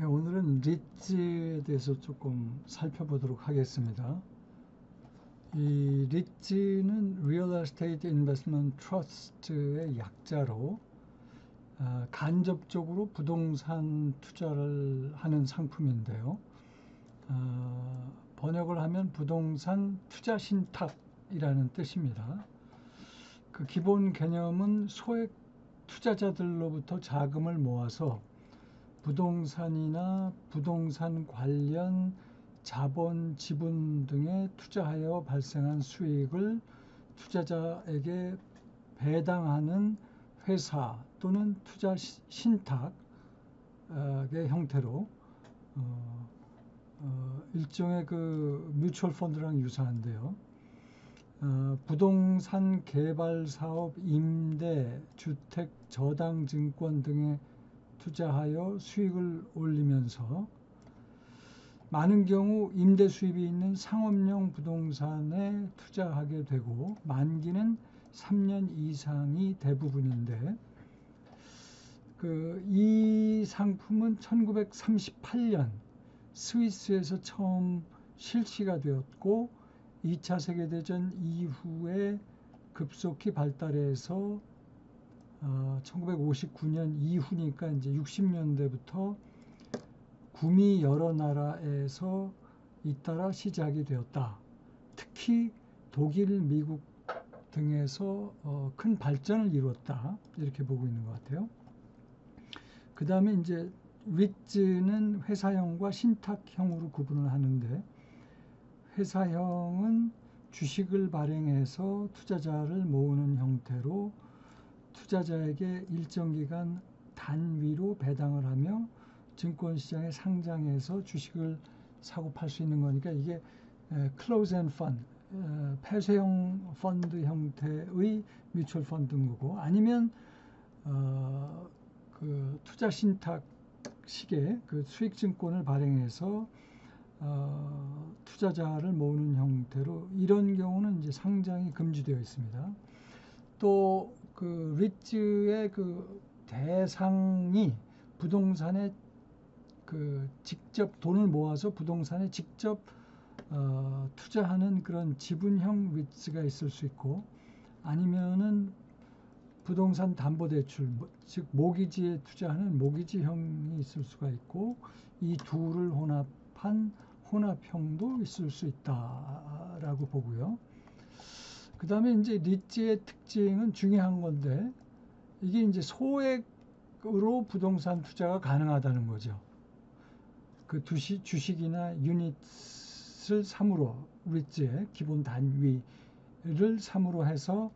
예, 오늘은 리츠에 대해서 조금 살펴보도록 하겠습니다. 이 리츠는 Real Estate Investment Trust의 약자로 간접적으로 부동산 투자를 하는 상품인데요. 번역을 하면 부동산 투자 신탁이라는 뜻입니다. 그 기본 개념은 소액 투자자들로부터 자금을 모아서 부동산이나 부동산 관련 자본, 지분 등에 투자하여 발생한 수익을 투자자에게 배당하는 회사 또는 투자 신탁의 형태로 일종의 그 뮤추얼 펀드랑 유사한데요. 부동산 개발 사업, 임대, 주택, 저당 증권 등에 투자하여 수익을 올리면서 많은 경우 임대 수입이 있는 상업용 부동산에 투자하게 되고 만기는 3년 이상이 대부분인데 이 상품은 1938년 스위스에서 처음 실시가 되었고 2차 세계대전 이후에 급속히 발달해서 1959년 이후니까 이제 60년대부터 구미 여러 나라에서 잇따라 시작이 되었다. 특히 독일, 미국 등에서 큰 발전을 이뤘다. 이렇게 보고 있는 것 같아요. 그 다음에 이제 리츠는 회사형과 신탁형으로 구분을 하는데 회사형은 주식을 발행해서 투자자를 모으는 형태로 투자자에게 일정 기간 단위로 배당을 하며 증권시장에 상장해서 주식을 사고 팔 수 있는 거니까 이게 closed-end fund, 폐쇄형 펀드 형태의 뮤추얼 펀드인 거고 아니면 그 투자 신탁식의 그 수익 증권을 발행해서 투자자를 모으는 형태로 이런 경우는 이제 상장이 금지되어 있습니다. 또 그 리츠의 그 대상이 부동산에 그 직접 돈을 모아서 부동산에 직접 투자하는 그런 지분형 리츠가 있을 수 있고 아니면은 부동산 담보대출 즉 모기지에 투자하는 모기지형이 있을 수가 있고 이 둘을 혼합한 혼합형도 있을 수 있다라고 보고요. 그 다음에 이제 리츠의 특징은 중요한 건데 이게 이제 소액으로 부동산 투자가 가능하다는 거죠. 그 주식이나 유닛을 3으로 리츠의 기본 단위를 3으로 해서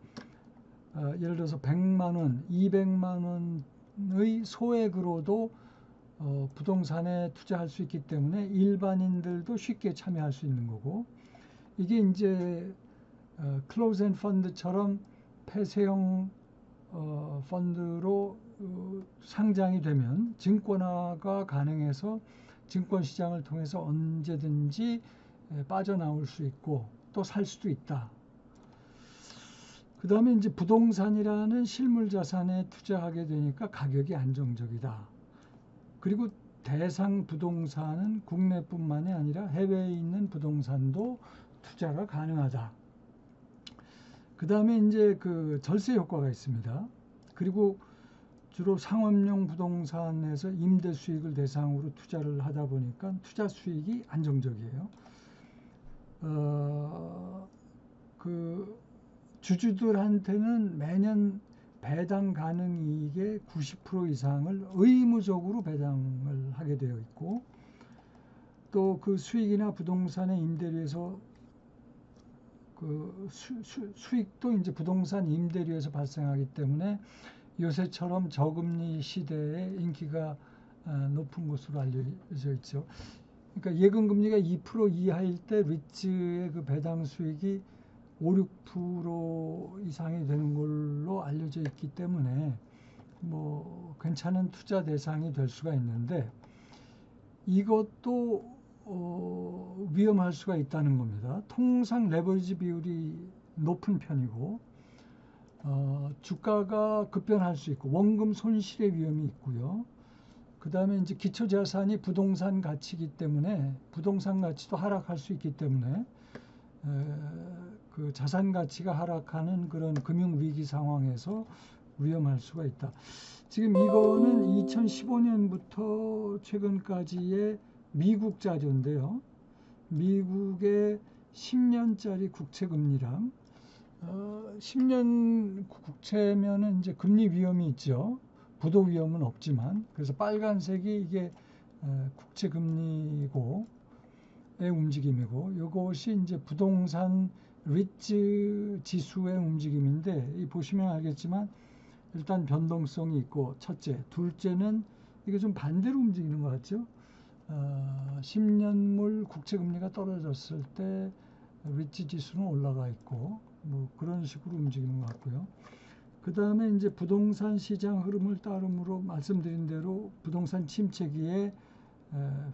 예를 들어서 100만 원, 200만 원의 소액으로도 부동산에 투자할 수 있기 때문에 일반인들도 쉽게 참여할 수 있는 거고 이게 이제 클로즈앤 펀드처럼 폐쇄형 펀드로 상장이 되면 증권화가 가능해서 증권시장을 통해서 언제든지 빠져나올 수 있고 또 살 수도 있다. 그 다음에 이제 부동산이라는 실물 자산에 투자하게 되니까 가격이 안정적이다. 그리고 대상 부동산은 국내뿐만이 아니라 해외에 있는 부동산도 투자가 가능하다. 그 다음에 이제 그 절세 효과가 있습니다. 그리고 주로 상업용 부동산에서 임대 수익을 대상으로 투자를 하다 보니까 투자 수익이 안정적이에요. 그 주주들한테는 매년 배당 가능 이익의 90% 이상을 의무적으로 배당을 하게 되어 있고 또 그 수익이나 부동산의 임대료에서 그 수익도 이제 부동산 임대료에서 발생하기 때문에 요새처럼 저금리 시대에 인기가 높은 것으로 알려져 있죠. 그러니까 예금 금리가 2% 이하일 때 리츠의 그 배당 수익이 5, 6% 이상이 되는 걸로 알려져 있기 때문에 뭐 괜찮은 투자 대상이 될 수가 있는데 이것도 위험할 수가 있다는 겁니다. 통상 레버리지 비율이 높은 편이고 주가가 급변할 수 있고 원금 손실의 위험이 있고요. 그다음에 이제 기초 자산이 부동산 가치이기 때문에 부동산 가치도 하락할 수 있기 때문에 그 자산 가치가 하락하는 그런 금융 위기 상황에서 위험할 수가 있다. 지금 이거는 2015년부터 최근까지의 미국 자료인데요. 미국의 10년짜리 국채 금리랑 10년 국채면은 이제 금리 위험이 있죠. 부도 위험은 없지만, 그래서 빨간색이 이게 국채 금리고 의 움직임이고, 이것이 이제 부동산 리츠 지수의 움직임인데, 이 보시면 알겠지만 일단 변동성이 있고, 첫째, 둘째는 이게 좀 반대로 움직이는 것 같죠. 10년물 국채 금리가 떨어졌을 때 리츠 지수는 올라가 있고, 뭐 그런 식으로 움직이는 것 같고요. 그 다음에 이제 부동산 시장 흐름을 따름으로 말씀드린 대로 부동산 침체기에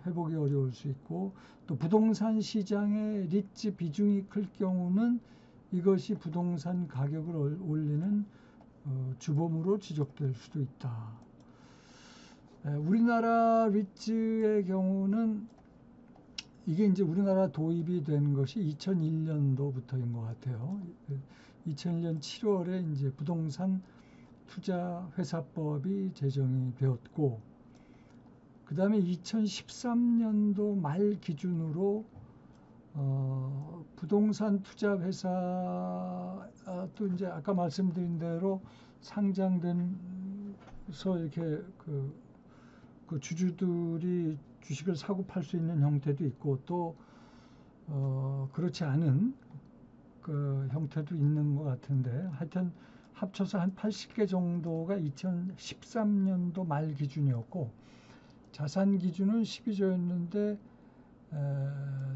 회복이 어려울 수 있고, 또 부동산 시장의 리츠 비중이 클 경우는 이것이 부동산 가격을 올리는 주범으로 지적될 수도 있다. 우리나라 리츠의 경우는 이게 이제 우리나라 도입이 된 것이 2001년도부터인 것 같아요. 2001년 7월에 이제 부동산 투자 회사법이 제정이 되었고, 그 다음에 2013년도 말 기준으로 부동산 투자 회사도 이제 아까 말씀드린 대로 상장돼서 이렇게 그 주주들이 주식을 사고 팔 수 있는 형태도 있고, 또 그렇지 않은 그 형태도 있는 것 같은데, 하여튼 합쳐서 한 80개 정도가 2013년도 말 기준이었고, 자산 기준은 12조였는데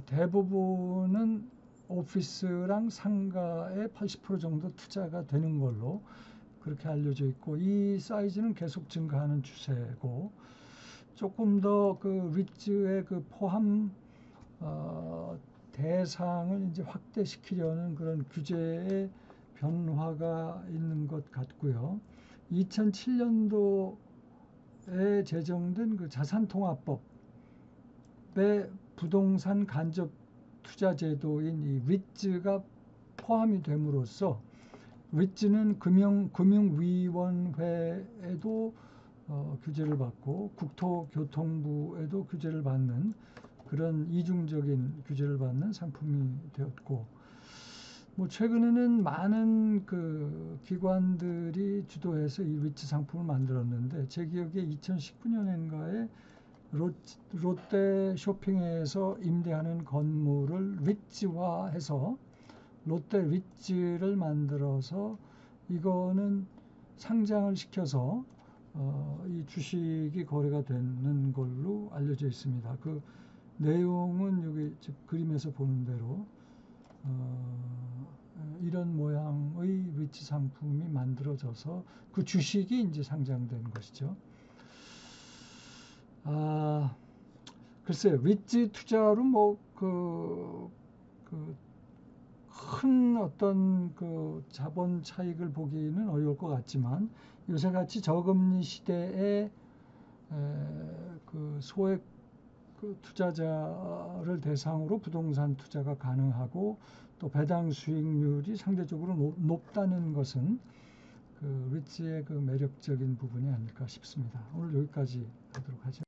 대부분은 오피스랑 상가의 80% 정도 투자가 되는 걸로 그렇게 알려져 있고, 이 사이즈는 계속 증가하는 추세고, 조금 더 그 리츠의 그 포함 대상을 이제 확대시키려는 그런 규제의 변화가 있는 것 같고요. 2007년도에 제정된 그 자산통화법의 부동산 간접 투자 제도인 이 리츠가 포함이 됨으로써, 리츠는 금융위원회에도 규제를 받고 국토교통부에도 규제를 받는 그런 이중적인 규제를 받는 상품이 되었고, 뭐 최근에는 많은 그 기관들이 주도해서 이 리츠 상품을 만들었는데, 제 기억에 2019년인가에 롯데 쇼핑에서 임대하는 건물을 리츠화해서 롯데 리츠를 만들어서 이거는 상장을 시켜서 이 주식이 거래가 되는 걸로 알려져 있습니다. 그 내용은 여기 그림에서 보는 대로 이런 모양의 리츠 상품이 만들어져서 그 주식이 이제 상장된 것이죠. 글쎄요, 리츠 투자로 뭐 큰 어떤 그 자본 차익을 보기는 어려울 것 같지만, 요새같이 저금리 시대에 그 소액 그 투자자를 대상으로 부동산 투자가 가능하고, 또 배당 수익률이 상대적으로 높다는 것은 그 리츠의 그 매력적인 부분이 아닐까 싶습니다. 오늘 여기까지 하도록 하죠.